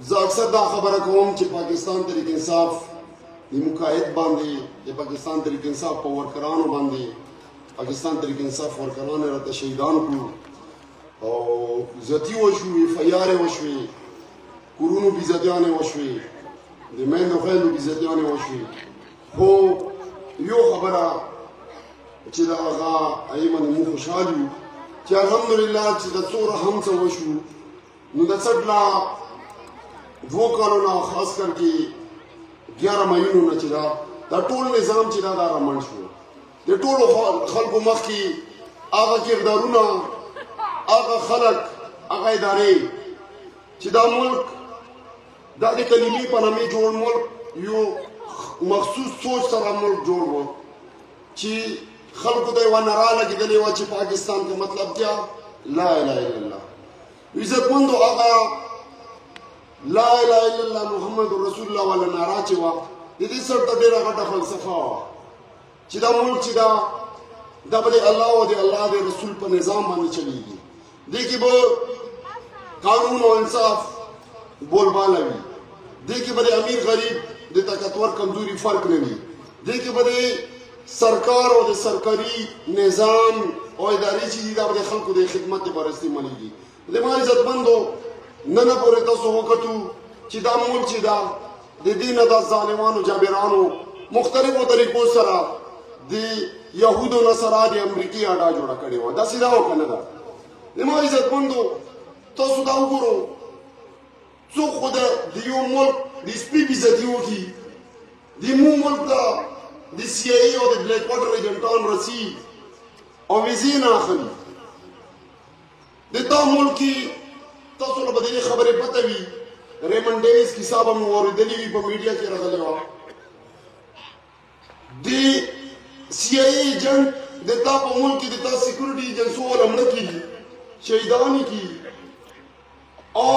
زه اکثر دا خبره کوم چې پاکستان تحریک انصاف د مقاعد باندې د پاکستان تحریک انصاف په ورکرانو باندې پاکستان تحریک انصاف ورکران راته شهیدان کړو او زیاتي وشوې فیارې وشوې کورونو بیزتیانې وشوې د میندو خویندو بیزتیانې وشوې خو یو خبره چې د هغه هغې باندې موږ خوشحال یو چې الحمدلله چې د څومره هم څه وشو نو د څټ لا 2 کالو نه خاص کر کې 11 مهینو نه چې دا ټول نظام چې دا رامنډ شو د ټولو خلکو مخکې هغه کردارونه هغه خلک هغه ادارې چې دا ملک دا د کلمې په نامې جوړ ملک یو مخصوص سوچ سره ملک جوړ و چې خلکو ته یوه نره لګېدلې وه چې پاکستان کا مطلب کیا لا اله الا الله عزتمندو هغه لا اله الا الله محمد رسول الله والا ناره چې وه د دې سر ته ډېره غټه فلسفه وه چې دا ملک چې دا به د الله او د الله د رسول په نظام باندې چلیږي دې کې به قانون او انصاف بولباله وي دې کې به د امیر غریب د طاقتور کمزوري فرق نه وي دې کې به د سرکار او د سرکاري نظام او ادارې چې دي دا به د خلکو د خدمت لپاره استعمالېږي زما عزتمندو نن پورې تاسو وکتو چې دا ملک چې دا د دې نه دا ظالمانو جابرانو مختلفو طریقو سره د یهودو نصارا د امریکې اډا جوړه کړې وه داسې دا وه که نه ده زما عزتمندو تاسو دا وګورو څوک خو د یو ملک د سپي بېزتي وکړي د مو ملک ته د سی آی ای او د بلیک واټر ایجنټان رسي او ویزې نه اخلي د تا ملک کې تاسو له به د دې خبرې پته وي ریمن ډیویس کیسه به مو اورېدلې وي په میډیا کې راغلې وه د سی آی ای ایجنټ د تا په ملک کې د تا سیکورټي ایجنسو والا مړه کېږي شهیدان یې کېږي او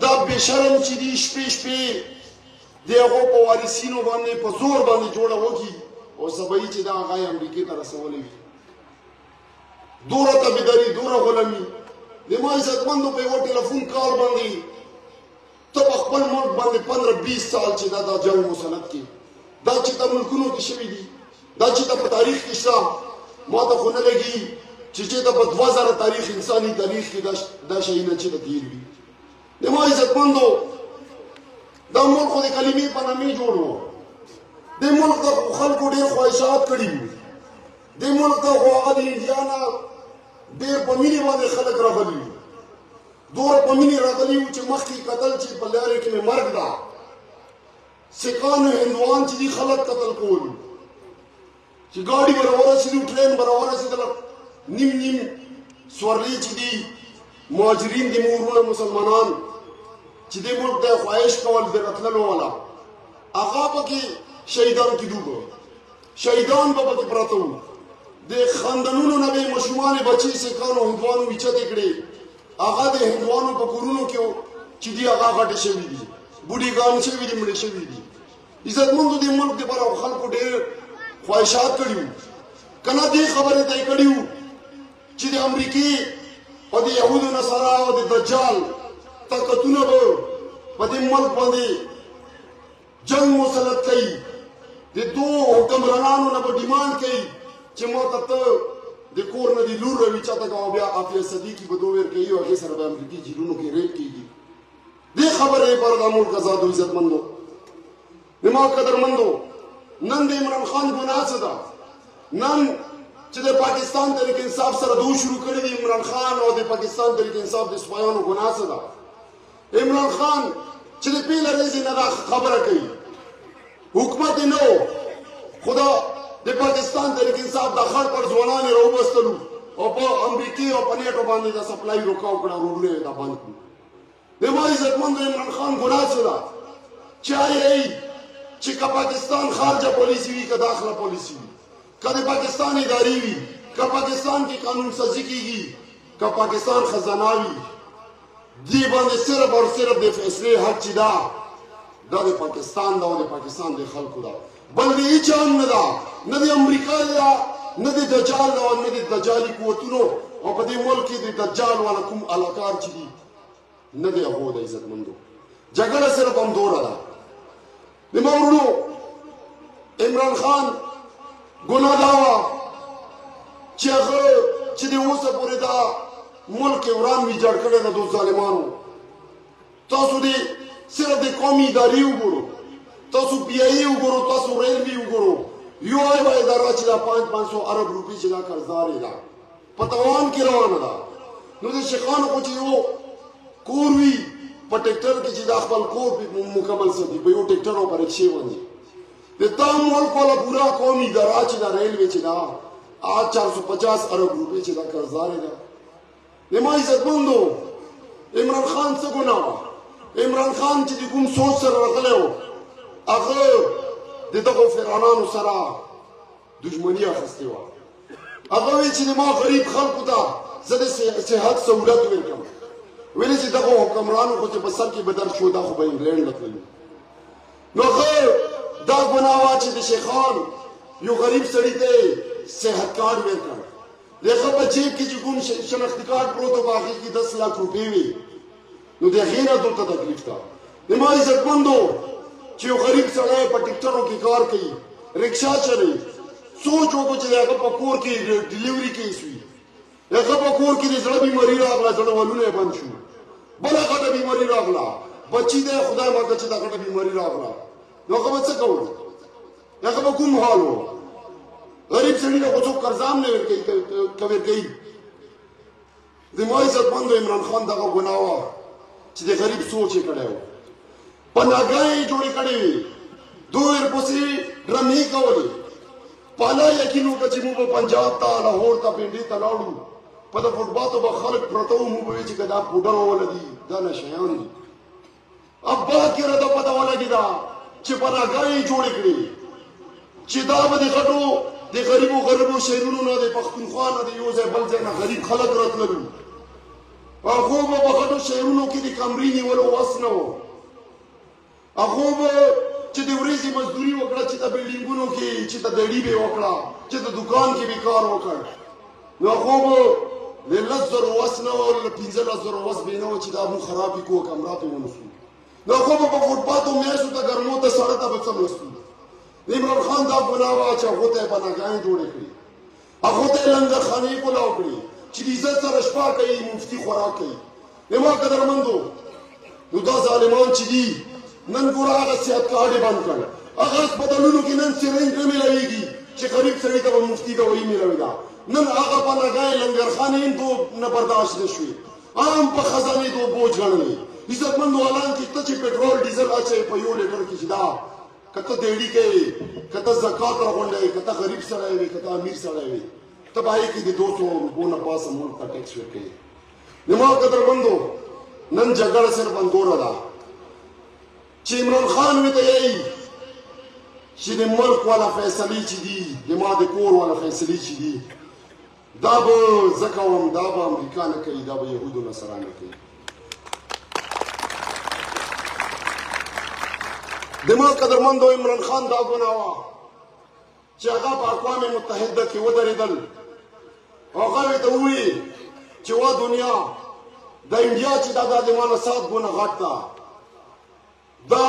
دا بېشرم چې دي شپې شپې د هغو په وارثینو باندې په زور باندې جوړه وکړي او سبا یې چې دا هغه یې امریکې ته رسولی وي دوره تابعداري دوره غلامي زما عزتمندو په یوه ټلیفون کال باندې ته په خپل ملک باندې 15-20 سال چې دا جنګ مسلط کړي دا چې ته ملکونو کې شوي دي دا چې ته په تاریخ کې شته ما ته خو نه لګي چې ته په 2000 تاریخ انساني تاریخ کې دا شیونه چې ته تېر وي زما عزتمندو دا ملک خو د کلمې په نامې جوړ و دې ملک ته خلکو ډېر خواهشات کړي وي دې ملک ته خو هغه د انډیا نه ډېر په مینې باندې خلک راغلي وي دومره په مینې راغلي وو چې مخکې کتل چې په لارې کې مې مرګ ده سکانو هندوان چې دي خلک قتل کول چې ګاډي به راورسېدو ټرین به راورسېدله نیم نیم سورلۍ چې دي مهاجرین دي مورونه مسلمانان چې دې ملک ته خواهش کول د راتللو والا هغه پکې شهیدان کېدو به شهیدان به پکې پراته وو د خاندانونو نه به یې ماشومانې بچې سیکانو هندوانو اوچتې کړې هغه د هندوانو په کورونو کې چې دي هغه غټې شوي دي بوډېګان شوي دي مړې شوي دي عزتمندو دې ملک دپاره خلکو ډېر خواهشات کړي وو که نه دې خبرې ته یې کړي وو چې د امریکې او د یهودو نصارا او د دجال طاقتونه به په دې ملک باندې جنګ مسلط کوي د دوو حکمرانانو نه به ډیمانډ کوي چې ما ته ته د کور نه دې لور روي چاته که او بیا عافیه صدیقي به دو ویر کوي او هغې سره به امریکي جیلونو کې ریپ کېږي دې خبرې لپاره دا ملک ازاد و عزتمندو زما قدرمندو نن د عمران خان ګناه څه ده نن چې د پاکستان تحریک انصاف سره دو شروع کړي دي عمران خان او د پاکستان تحریک انصاف د سپایانو ګناه څه ده عمران خان چې د پیله ورځې نه دا خبره کوي حکومت یې نه و خو د پاکستان تحریک انصاف د خړ پر ځوانان یې راوبستلو او په امریکې او په نیټو باندې د سپلای روکاو کړه روډونه یې دا بند کړو زما عزتمندو عمران خان ګناه څه ده چاهیے چې که پاکستان خارجه پالیسی وي که داخله پالیسی وي که د پاکستان ادارې وي که پاکستان کې قانون سازي کېږي که پاکستان خزانه وي دې باندې صرف او صرف د فیصلې حق چې ده دا د پاکستان ده او د پاکستان د خلکو ده بل د هېچا هم نه ده نه د امریکا ده نه د دجال ده او نه د دجالي قوتونو او په دې ملک کې د دجال والا کوم علاکار چې دي نه د هغو د عزتمندو جګړه صرف همدوره ده. زما ورونو عمران خان ګناه دا وه چې هغه چې د اوسه پورې دا ملک یې وران ویجاړ کړی ده دو ظالمانو. تاسو دې صرف د قومي ادارې وګورو، تاسو پی آی ای وګورو، تاسو ریلوې وګورو، یو یوه اداره چې دا 500 ارب روپۍ چې دا قرضدارې ده په تاوان کې روانه ده. نو د شیخانو خو چې یو کور وي په ټیکټر کې چې دا خپل کور مکمل ساتي په یو ټیکټر او په رکشې باندې د تا ملک والا پورا قومي اداره چې دا ریلوې چې دا 450 ارب روپۍ چې دا قرضدارې ده. زما عزتمندو عمران خان څه ګناه وه؟ عمران خان چې د کوم سوچ سره راغلی و هغه د دغو فرعونانو سره دشمني اخیستې وه. هغه وایي چې ما غریب خلکو ته زه د صحت سهولت ورکړم. ویلې چې دغو حکمرانو خو چې په سر کې به درد شو دا خو به انګلینډ ته تللي. نو هغه دا ګناه وه چې د شیخان یو غریب سړي ته صحت کارډ ورکړ. د هغه په جیب کې چې کوم شناختي کارډ پروت و په هغې کې 10 لک روپۍ وي. نو د هغې نه دلته تکلیف ده. زما عزتمندو چې یو غریب سړی په ټیکټرو کې کار کوي، رکشا چلوي، سوچ وکړو چې د هغه په کور کې ډلیوري کیس وي، د هغه په کور کې د زړه بیماري راغله، زړه والونه یې بند شو، بله غټه بیماري راغله، بچي دی خدای ماته چې دا غټه بیماري راغله، نو هغه به څه کول؟ هغه به کوم حال و؟ غریب سړي ته خو څوک قرضام نه ورکوي. زما عزتمندو عمران خان دغه ګناه وه چې د غریب سوچ یې کړی و، پناهګاهې یې جوړې کړې وې، دوی ورپسې ډرمې کولې. په الله یقین وکړه چې موږ به پنجاب ته لاهور ته پنډۍ ته لاړو، په د فوټباتو به خلک پرته وو، موږ به وایو چې که دا پوډر ولګي دا نشیان دي. ابا کې راته پته ولګېده چې پناهګاهې یې جوړې کړې چې دا به د غټو د غریبو شهرونو نه د پښتونخوا نه د یو ځای بل ځای نه غریب خلک راتلل. هغو به په غټو شهرونو کې د کمرې نیولو وس نه و. هغو به چې د ورځې مزدوري وکړه، چې د بلډینګونو کې چې د دړي به وکړه، چې د دکان کې به کار وکړ. نو هغو به د 10,000 وس نه و، د 15,000 وس به نه و چې دا موږ خراب یې کړو کمره پې ونسو. نو هغو به په فوټپاتو میاشتو ته ګرمو ته سړه ته به څه مرستو. عمران خان دا ګناه وه چې هغو ته یې پناهګاهې جوړې کړي، هغو ته یې لنګرخانې کولاو کړي چې د عزت سره شپه کوي، مفتي خوراک کوي. زما قدرمندو نو دا ظالمان چې دي نن ګوره هغه صحت کارډ یې بند کړ، هغه هسپتالونو کې نن سرنج نه میلاویږي چې غریب سړي ته به مفتي دوايي میلاوي ده. نن هغه پناهګاهې لنګرخانې هم تو نه برداشت نه شوې، عام په خزانې تو بوج ګڼلې. عزتمندو حالان کې ته چې پټرول ډیزل اچوې په یو لیټر کې چې دا که ته دیړي کوې، که ته زکات راغونډوې، که ته غریب سړی وې، که ته امیر سړی وې، ته به هغې کې د 200 روپو نه پاسه ملک ته ټیکس ورکوې. زما قدرمندو نن جګړه صرف همدوره ده چې عمران خان ورته یایي چې د ملک والا فیصلې چې دي، زما د کور والا فیصلې چې دي، دا به زه کوم، دا به امریکا نه کوي، دا به یهودو نصرا نه کوي. زما قدرمندو عمران خان دا ګناه وه چې هغه په اقوام متحده کې ودرېدل او هغه ورته ووایي چې وا دنیا د انډیا چې دا د ما نه 7 ګونه غټ ده، دا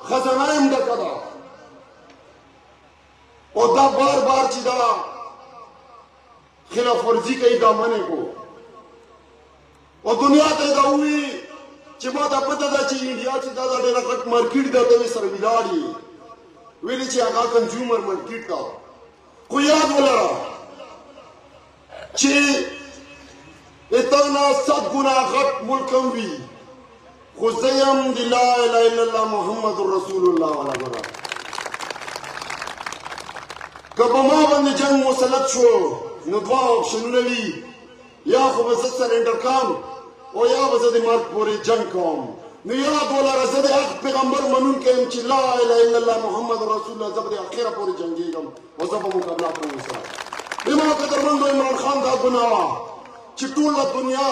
خزانه یې هم ډکه ده، او دا بار بار چې دا خلاف ورزي کوي دا منې کو، او دنیا ته یې دا ووایي چې ما ته پته ده چې انډیا چې دا ډېره غټ مارکیټ ده، ته یې سره ولاړ یې، ویلې چې هغه کنزیومر مارکیټ ده. خو یاد ولره چې تا نه 100 ګونه غټ ملک هم وي، خو زه یم د لا اله الا الله محمد رسول الله والا ګوره. که په ما باندې جنګ مسلط شو نو 2 آپشنونه وي، یا خو به زه سرنډر کوم او یا به زه د مرګ پورې جنګ کوم. نو یاد ولره زه د حق پیغمبر منونکی یم چې لا اله الا الله محمد رسول الله، زه به د اخره پورې جنګېږم او زه به مقابله کوم ورسره. زما قدرمندو عمران خان دا ګناه وه چې ټوله دنیا،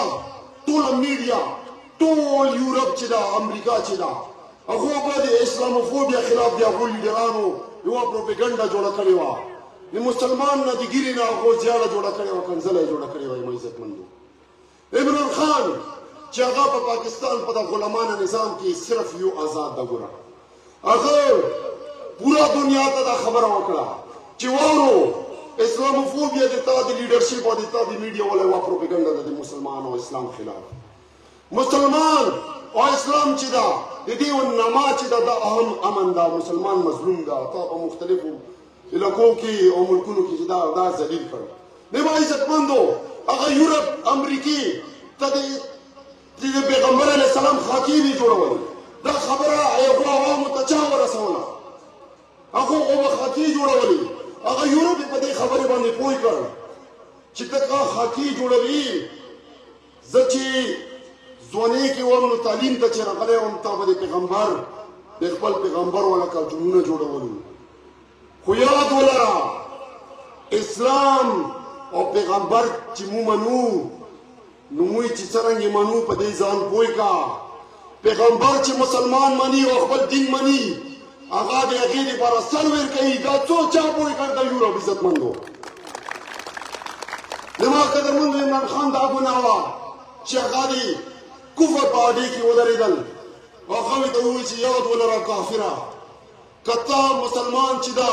ټوله میډیا، ټول یورپ چې ده، امریکا چې ده، هغو به د اسلاموفوبیا خلاف د هغو لیډرانو یوه پروپیګنډه جوړه کړې وه، د مسلمان نه د ګیرې نه هغو زیاړه جوړه کړې وه، کنځله یې جوړه کړې وه. زما عزتمندو عمران خان چې هغه په پاکستان په د غلامانه نظام کې صرف یو آزاد ده. ګوره هغه پورا دنیا ته دا خبره وکړه چې وارو اسلاموفوبیا د تا د لیډرشپ او د تا د میډیا ولا وا پروپاګاندا د مسلمان او اسلام خلاف. مسلمان او اسلام چې دا د دې نما چې دا د اهم امن دا مسلمان مظلوم دا تا په مختلفو علاقو کې او ملکونو کې چې دا ذلیل کړ. نه ما عزتمندو هغه یورپ امریکای ته د پیغمبر علیه السلام خاکینی جوړول. دا خبره هغه عوامو ته چا ورسوله؟ هغه خاکی جوړولې. هغه یورپ په دې خبرې باندې پوه کړ چې ته خاکی جوړوي. زه چې ځوانۍ کې وم نو تعلیم ته چې راغلی وم تا به د پیغمبر د خپل پیغمبر والا کارټونونه جوړولو. خو یاد ولره اسلام او پیغمبر چې مو منو نو موږ چې څرنګه منو په دې ځان پوه کا. پیغمبر چې مسلمان مني او خپل دین مني هغه د هغې دپاره سر ورکوي. دا څوک چا پوه کړ د یورپ عزتمندو؟ زما قدرمندو عمران خان دا ګناه وه چې هغه د کفر په اډې کې ودرېدل او هغه ته ووایي چې یاد ولره کافره که تا مسلمان چې دا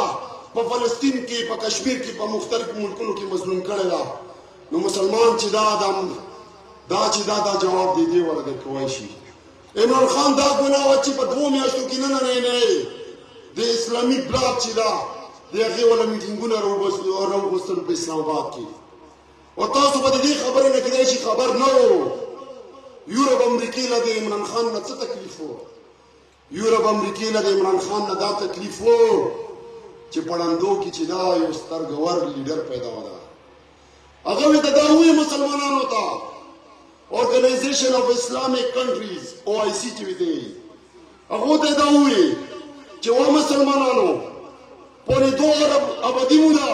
په فلسطین کې په کشمیر کې په مختلفو ملکونو کې مظلوم کړی ده نو مسلمان چې دا جواب دی دې ورته درکوی شي. عمران خان دا ګناه وه چې په 2 میاشتو کې نه د اسلامي بلاک چې دا د هغې والا میټینګونه راوغوستل په اسلام آباد کې. او تاسو به د دې خبرې نه کیدای شي خبر نه وو. یورپ امریکې له د عمران خان نه څه تکلیف و؟ یورپ امریکې له د عمران خان نه دا تکلیف و چې په ړندو کې چې دا یو سترګور لیډر پیدا وده. هغه ورته دا ووایي مسلمانانو ته Organization of Islamic Countries OIC چې وي هغه ته دا ووایي چې وا مسلمانانو په دې عرب ابدي مولا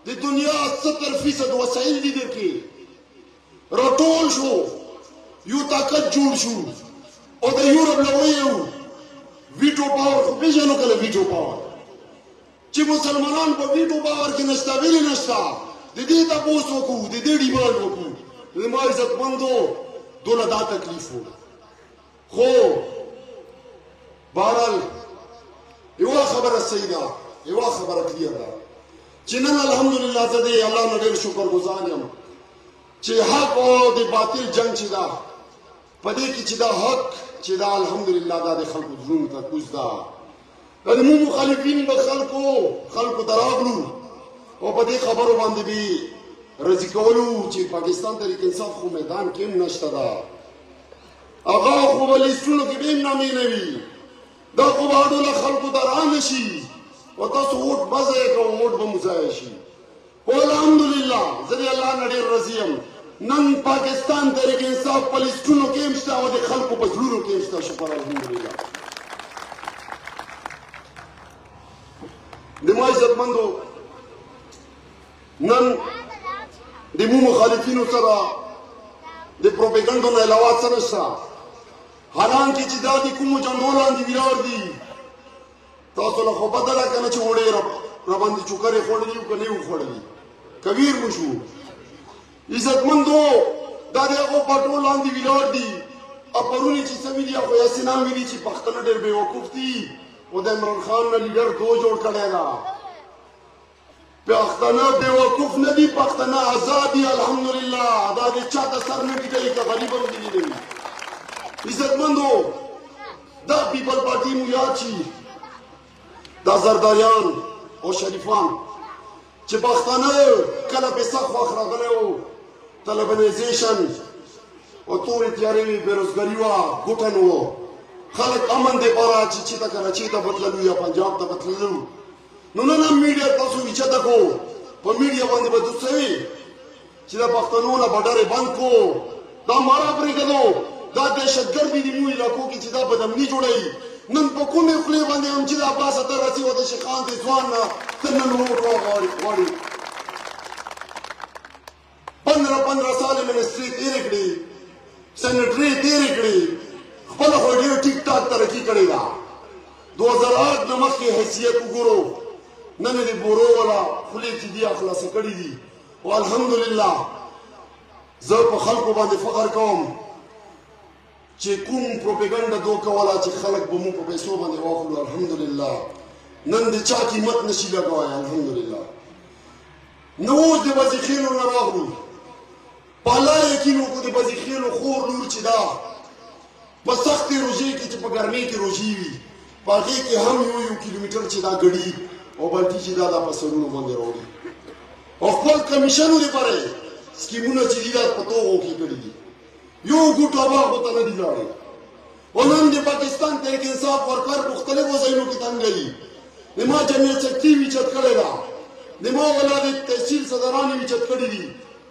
د دنیا 70% وسایل دي درکې راټول شو یو طاقت جوړ شو او د یورپ له وایو ویټو پاور خو پیژنو کله ویټو پاور چې مسلمانان په ویټو پاور کې نشته ویلې نشته. د دې تاسو وکړو د دې ډیمانډ وکړو. زما عزتمندو دونه دا تکلیف و. خو بهرحال یوه خبره صحیح ده یوه خبره کلیر ده چې نن الحمدلله زه د الله نه ډېر شکرګزار یم چې حق او د باطل جنګ چې ده په دې کې چې دا حق چې دا الحمدلله دا د خلکو زړونو ته کوز ده. دا د مو مخالفین به خلکو ته راغلو او په دې خبرو باندې به رضی کولو چې پاکستان تحریک انصاف خو میدان کې هم نشته ده. هغه خو به لیستونو کې به هم نامې نه وي. دا خو به ډوله خلکو ته رانه شي او تاسو ووټ به ضایع کوئ ووټ به مو ضایع شي. خو الحمدلله زه د الله نه ډېر راضي یم. نن پاکستان تحریک انصاف په لیستونو کې هم شته او د خلکو په زړونو کې هم شته. شکر الحمدلله. د ما عزتمندو نن د مو مخالفینو سره د پروپاګاندا نه علاوه څه نشته. حالانکه چې دا د کومو جنډو لاندې ولاړ دي تاسو له خو بدله که نه چې وړې راباندې چوکرې خوړلي وو که نه یې وخوړلي کویر مو شو. عزتمندو دا د هغو پټو لاندې ولاړ دي. پرونې چې څه ویلي خو یاسې نام ویلي چې پښتانه ډېر بېوقوف دي او د عمران خان نه لیډر دو جوړ کړی ده. پښتانه بېوقوف نه دي پښتانه آزاد دي الحمدلله. دا د چا ته سر نه ټیټوي که غریب هم دي لیدوي. عزتمندو دا پیپل پارټي مو یاد شي دا زرداریان او شریفان چې پښتانه کله په سخت وخت راغلی و طلبنایزیشن او تورې تیارې وې بېروزګاري وه ګوټن و خلک امن دپاره چې چېرته کراچۍ ته بتللو یا پنجاب ته بتللو نو نن هم میډیا تاسو اوچته کړو. په میډیا باندې به دوڅوي چې د پښتنو نه بډرې بند کړو. دا مارا پرېږدو دا دهشتګردي د مو علاقو کې چې دا بدامني جوړوي. نن په کومې خولې باندې هم چې د عباس اتر راسي و د شیخان د ځوان نه تر نن ووټ غواړي. 15 سال منسټري تېرې کړې سینټري تېرې کړې خپله خو ډېر ټیک ټاک ترقي کړې ده. 2008 نه مخکې حیثیت وګورو نن یې د بورو والا خولې چې دي خلاصې کړي دي. او الحمدلله زه په خلکو باندې فخر کوم چې کوم پروپاګاندا دوه کوله چې خلک به مو په پیسو باندې واخلو الحمدلله نن د چا قیمت نشي لګوای الحمدلله نو اوس د بازیخیلو نه راغلو په الله یقین وکړو د بازیخیلو خور لور چې دا په سختې روژې کې چې په ګرمۍ کې روژې وي په هغې کې هم یو کیلومیټر چې دا ګډي او بلکې چې دا په سرونو باندې راوړي او خپل کمیشنو لپاره سکیمونه چې دي دا په توغو کې کړي دي یو ګوټ باغ ته نه دي لاړې او نن د پاکستان تحریک انصاف ورکر مختلفو ځایونو کې تنګوي د ما جمعیت شکتي ویچت کړې ده د ما والا د تحصیل صدران یې ویچت کړي دي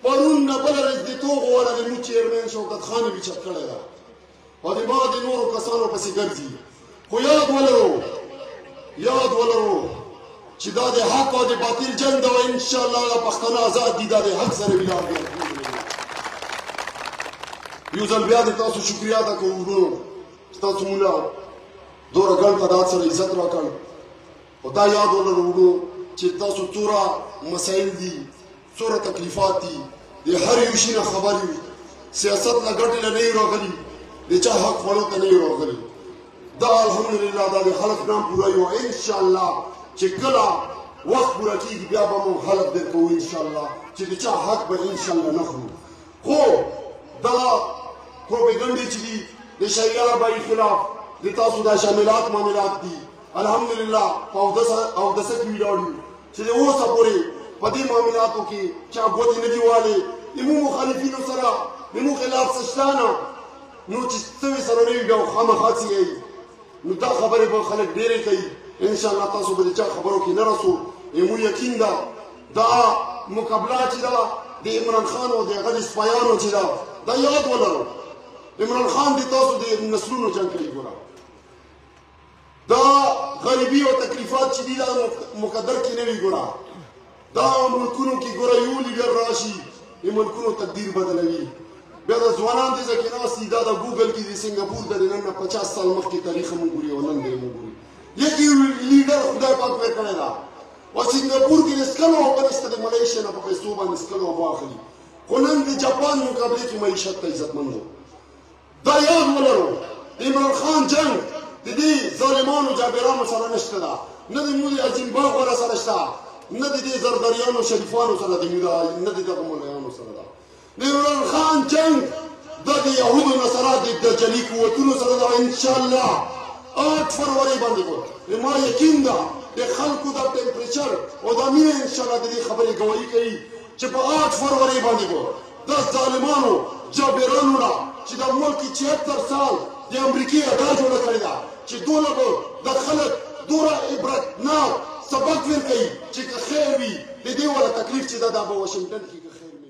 پرون نه بله ورځ د توغو والا د مو چیرمین شوکت خان یې ویچت کړې ده او د ما د نورو کسانو پسې ګرځي خو یاد ولرو چې دا د حق او د باطل جنګ ده او انشاءالله دا پښتانه آزاد دي دا د حق سره ولاړ دي یو ځل بیا د تاسو شکریا ادا کوو ورونو چې تاسو موږ دومره ګڼ تعداد سره عزت راکړ او دا یاد ولرو ورونو چې تاسو څومره مسایل دي څومره تکلیفات دي د هر یو شي نه خبر یو سیاست نه ګټې نه یو راغلي د چا حق خوړو ته نه یو راغلي دا الحمدلله دا د خلق نام پوره یو انشاءالله چې کله وخت پوره کېږي بیا به مو حلف درکوو انشاءالله چې د چا حق به انشاءالله نه خورو خو دغه پروپاګنډې چې دي د شریعه اربعین خلاف د تاسو دا شاملات معاملات دي الحمدلله په اودسه کې ولاړ یو چې د اوسه پورې په دې معاملاتو کې چا ګوتې نه دي والې زموږ مخالفینو سره زموږ خلاف څه شته نه نو چې څه وي سره نه وي بیا خامخا څه یې نو دا خبرې به خلک ډېرې کوي انشاءالله تاسو به د چا خبرو کې نه رسو زموږ یقین ده دا مقابله چې ده د عمران خان او د هغه د سپایانو چې ده دا یاد ولرو عمران خان د تاسو د نسلونو جنګ کوي ګوره دا غریبي او تکلیفات چې دي دا مقدر کې نه وي ګوره دا ملکونو کې ګوره یو لیډر راشي د ملکونو تقدیر بدلوي بیا د ځوانان دې ځای کې ناست دي دا د ګوګل کې د سنګاپور د نن نه 50 سال مخکې تاریخ موږ ګوري او نن دی موږ ګوري یکی لیډر خدای پاک پرې کړی ده او سنګاپور کې د سکلو اوبه نشته د ملیشیا نه په پیسو باندې سکلو اوبه اخلي خو نن د جاپان مقابلې کې معیشت ته عزتمند و دا یاد ولرو د عمران خان جنګ د دې ظالمانو جابرانو سره نشته ده نه د مولي عظیم باغ ورا سره شته نه د دې زرداریانو شریفانو سره د نه د دغه مولایانو سره ده د عمران خان جنګ دا د یهودو نصارا د دجلي قوتونو سره ده انشاءالله 8 فروری باندې کو ما یقین ده د خلکو د ټمپریچر او د مینه انشاءالله د دې خبرې گواهی کوي چې په 8 فروری باندې کو د ظالمانو جابرانو را چې د ملک 76 سال د امریکای ادا جوړه کړې ده چې دونه به د خلک دوره عبرتناک سبق ورکوي چې که خیر وي د دې ولا تکلیف چې دا به واشنګټن کې خیر